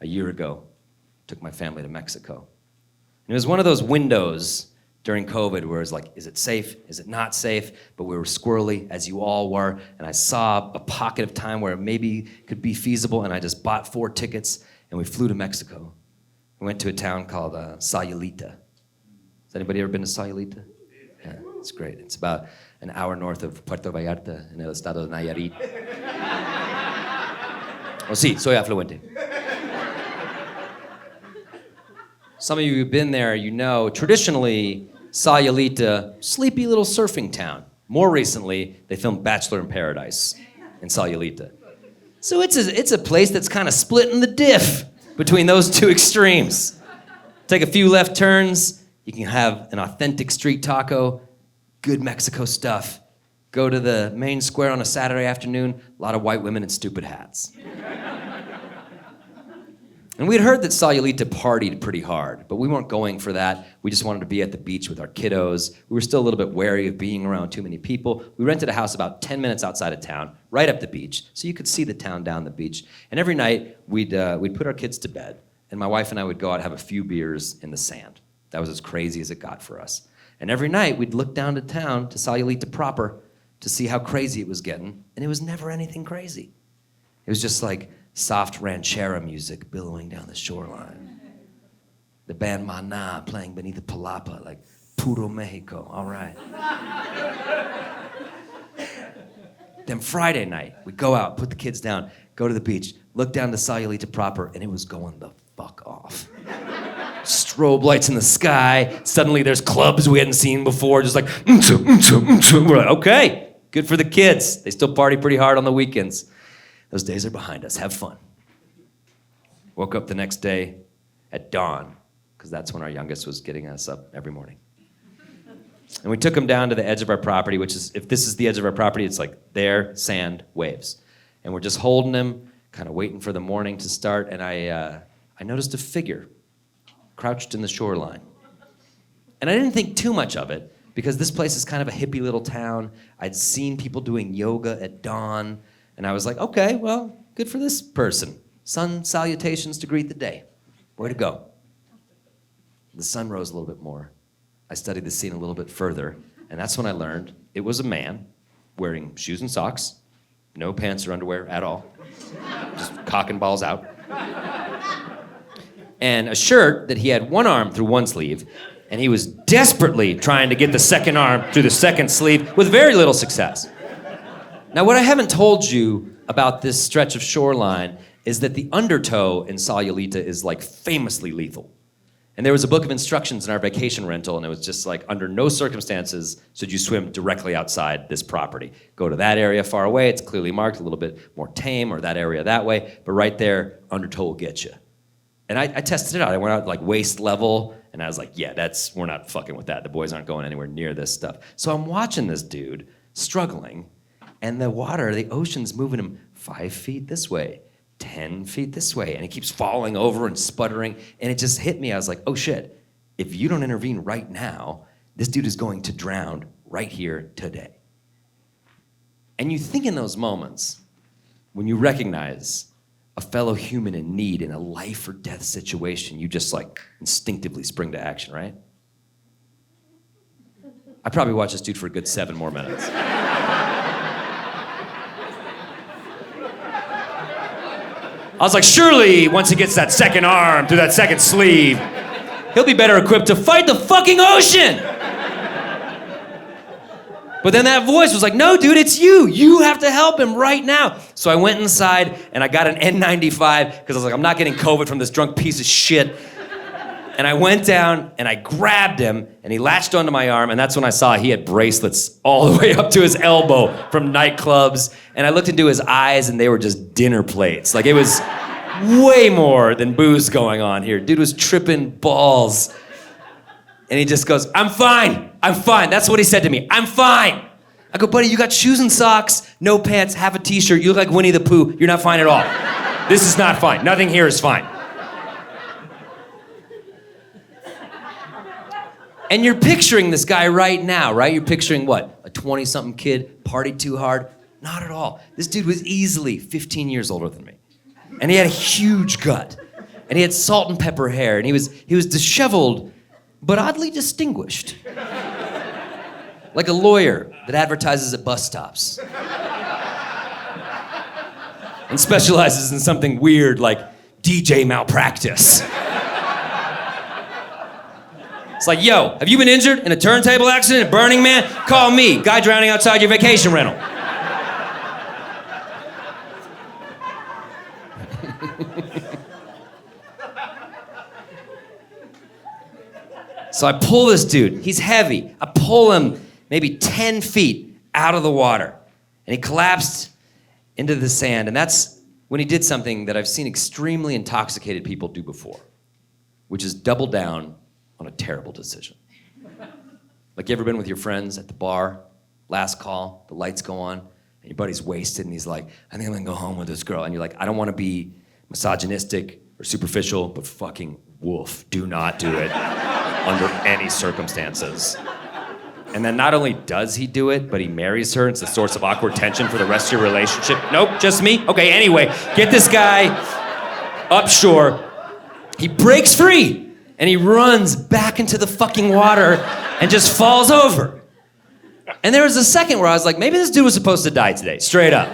a year ago, took my family to Mexico. And it was one of those windows during COVID where it was like, is it safe? Is it not safe? But we were squirrely, as you all were, and I saw a pocket of time where it maybe could be feasible, and I just bought 4 tickets, and we flew to Mexico. We went to a town called Sayulita. Has anybody ever been to Sayulita? Yeah, it's great. It's about an hour north of Puerto Vallarta in el estado de Nayarit. Oh, sí, soy afluente. Some of you who've been there, you know, traditionally, Sayulita, sleepy little surfing town. More recently, they filmed Bachelor in Paradise in Sayulita. So it's a place that's kind of split in the diff between those two extremes. Take a few left turns, you can have an authentic street taco, good Mexico stuff. Go to the main square on a Saturday afternoon, a lot of white women in stupid hats. And we'd heard that Sayulita partied pretty hard, but we weren't going for that. We just wanted to be at the beach with our kiddos. We were still a little bit wary of being around too many people. We rented a house about 10 minutes outside of town, right up the beach, so you could see the town down the beach. And every night, we'd put our kids to bed, and my wife and I would go out and have a few beers in the sand. That was as crazy as it got for us. And every night, we'd look down to town, to Sayulita proper, to see how crazy it was getting, and it was never anything crazy. It was just like soft ranchera music billowing down the shoreline. The band Mana playing beneath the palapa, like Puro Mexico, all right. Then Friday night, we'd go out, put the kids down, go to the beach, look down to Sayulita proper, and it was going the fuck off. Strobe lights in the sky, suddenly there's clubs we hadn't seen before, just like, we're like, okay, good for the kids. They still party pretty hard on the weekends. Those days are behind us. Have fun. Woke up the next day at dawn, because that's when our youngest was getting us up every morning. And we took him down to the edge of our property, which is, if this is the edge of our property, it's like there, sand, waves. And we're just holding him, kind of waiting for the morning to start, and I noticed a figure crouched in the shoreline. And I didn't think too much of it, because this place is kind of a hippie little town. I'd seen people doing yoga at dawn, and I was like, okay, well, good for this person. Sun salutations to greet the day. Way to go. The sun rose a little bit more. I studied the scene a little bit further, and that's when I learned it was a man wearing shoes and socks, no pants or underwear at all, just cock and balls out, and a shirt that he had one arm through one sleeve, and he was desperately trying to get the second arm through the second sleeve with very little success. Now, what I haven't told you about this stretch of shoreline is that the undertow in Sayulita is like famously lethal. And there was a book of instructions in our vacation rental, and it was just like, under no circumstances should you swim directly outside this property. Go to that area far away, it's clearly marked, a little bit more tame, or that area that way, but right there, undertow will get you. And I tested it out. I went out like waist level, and I was like, yeah, we're not fucking with that. The boys aren't going anywhere near this stuff. So I'm watching this dude struggling, and the water, the ocean's moving him 5 feet this way, 10 feet this way, and he keeps falling over and sputtering, and it just hit me. I was like, oh shit, if you don't intervene right now, this dude is going to drown right here today. And you think in those moments, when you recognize a fellow human in need in a life or death situation, you just like instinctively spring to action, right? I probably watched this dude for a good 7 more minutes. I was like, surely once he gets that second arm through that second sleeve, he'll be better equipped to fight the fucking ocean. But then that voice was like, no, dude, it's you. You have to help him right now. So I went inside and I got an N95 because I was like, I'm not getting COVID from this drunk piece of shit. And I went down and I grabbed him and he latched onto my arm, and that's when I saw he had bracelets all the way up to his elbow from nightclubs. And I looked into his eyes and they were just dinner plates. Like, it was way more than booze going on here. Dude was tripping balls. And he just goes, I'm fine. That's what he said to me. I'm fine. I go, buddy, you got shoes and socks, no pants, have a t-shirt. You look like Winnie the Pooh. You're not fine at all. This is not fine. Nothing here is fine. And you're picturing this guy right now, right? You're picturing what? A 20-something kid, partied too hard? Not at all. This dude was easily 15 years older than me. And he had a huge gut. And he had salt and pepper hair, and he was disheveled, but oddly distinguished. Like a lawyer that advertises at bus stops. And specializes in something weird like DJ malpractice. It's like, yo, have you been injured in a turntable accident at Burning Man? Call me, guy drowning outside your vacation rental. So I pull this dude, he's heavy. I pull him maybe 10 feet out of the water, and he collapsed into the sand, and that's when he did something that I've seen extremely intoxicated people do before, which is double down on a terrible decision. Like, you ever been with your friends at the bar, last call, the lights go on, and your buddy's wasted, and he's like, I think I'm gonna go home with this girl. And you're like, I don't wanna be misogynistic or superficial, but fucking woof, do not do it under any circumstances. And then not only does he do it, but he marries her. It's a source of awkward tension for the rest of your relationship. Nope, just me? Okay, anyway, get this guy up shore. He breaks free, and he runs back into the fucking water and just falls over. And there was a second where I was like, maybe this dude was supposed to die today, straight up.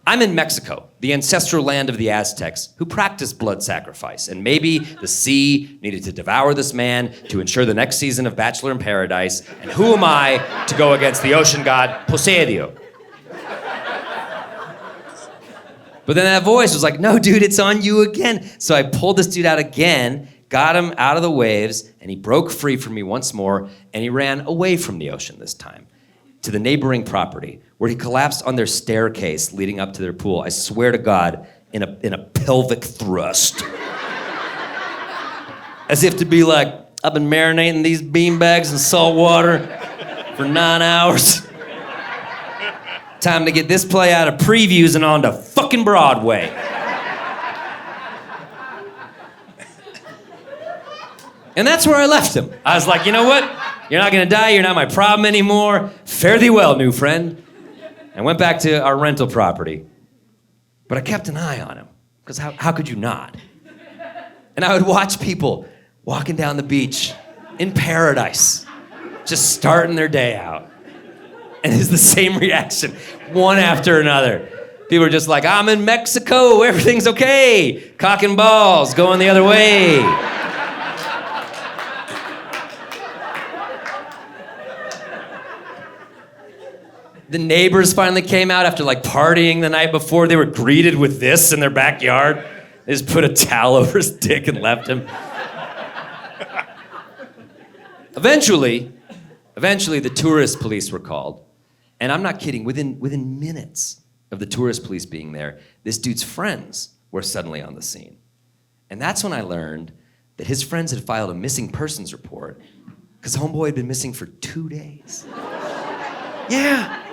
I'm in Mexico, the ancestral land of the Aztecs, who practiced blood sacrifice. And maybe the sea needed to devour this man to ensure the next season of Bachelor in Paradise. And who am I to go against the ocean god Poseidon? But then that voice was like, no, dude, it's on you again. So I pulled this dude out again, got him out of the waves, and he broke free from me once more, and he ran away from the ocean this time to the neighboring property, where he collapsed on their staircase leading up to their pool. I swear to God, in a pelvic thrust. As if to be like, I've been marinating these beanbags in salt water for 9 hours. Time to get this play out of previews and onto fucking Broadway. And that's where I left him. I was like, you know what? You're not gonna die, you're not my problem anymore. Fare thee well, new friend. And went back to our rental property. But I kept an eye on him, because how could you not? And I would watch people walking down the beach in paradise, just starting their day out. And it's the same reaction, one after another. People are just like, I'm in Mexico, everything's okay. Cock and balls, going the other way. The neighbors finally came out after like partying the night before. They were greeted with this in their backyard. They just put a towel over his dick and left him. Eventually, the tourist police were called. And I'm not kidding, within minutes of the tourist police being there, this dude's friends were suddenly on the scene. And that's when I learned that his friends had filed a missing persons report because homeboy had been missing for 2 days. Yeah.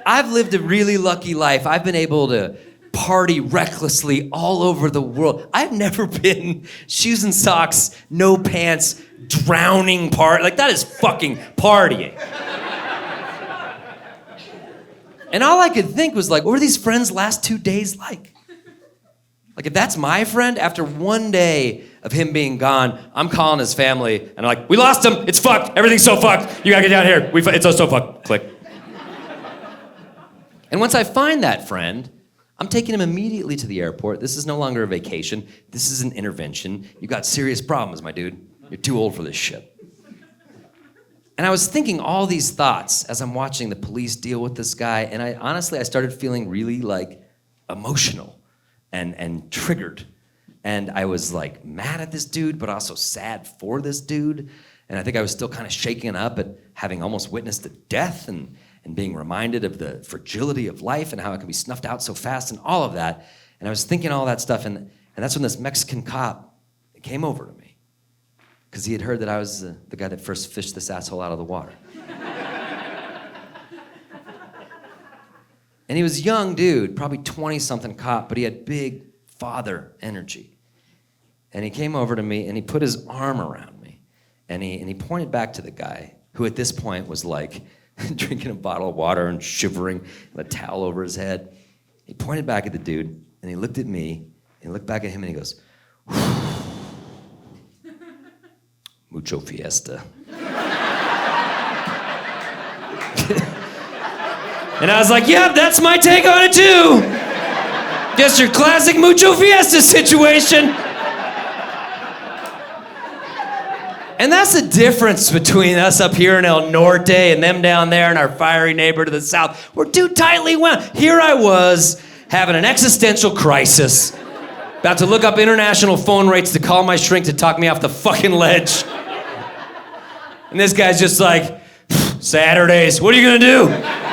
I've lived a really lucky life. I've been able to party recklessly all over the world. I've never been shoes and socks, no pants, drowning party. Like, that is fucking partying. And all I could think was like, what were these friends' last 2 days like? Like, if that's my friend, after 1 day of him being gone, I'm calling his family, and I'm like, we lost him, it's fucked, everything's so fucked, you gotta get down here, it's so fucked, click. And once I find that friend, I'm taking him immediately to the airport. This is no longer a vacation, this is an intervention. You got serious problems, my dude. You're too old for this shit. And I was thinking all these thoughts as I'm watching the police deal with this guy, and I started feeling really like emotional and triggered. And I was like mad at this dude, but also sad for this dude. And I think I was still kind of shaken up at having almost witnessed a death and being reminded of the fragility of life and how it can be snuffed out so fast and all of that. And I was thinking all that stuff, and that's when this Mexican cop came over to me, because he had heard that I was the guy that first fished this asshole out of the water. And he was a young dude, probably 20-something cop, but he had big father energy. And he came over to me, and he put his arm around me, and he pointed back to the guy, who at this point was like drinking a bottle of water and shivering with a towel over his head. He pointed back at the dude, And he looked at me, and he looked back at him, and he goes, mucho fiesta. And I was like, yeah, that's my take on it too. Just your classic mucho fiesta situation. And that's the difference between us up here in El Norte and them down there and our fiery neighbor to the south. We're too tightly wound. Here I was, having an existential crisis, about to look up international phone rates to call my shrink to talk me off the fucking ledge. And this guy's just like, Saturdays, what are you gonna do?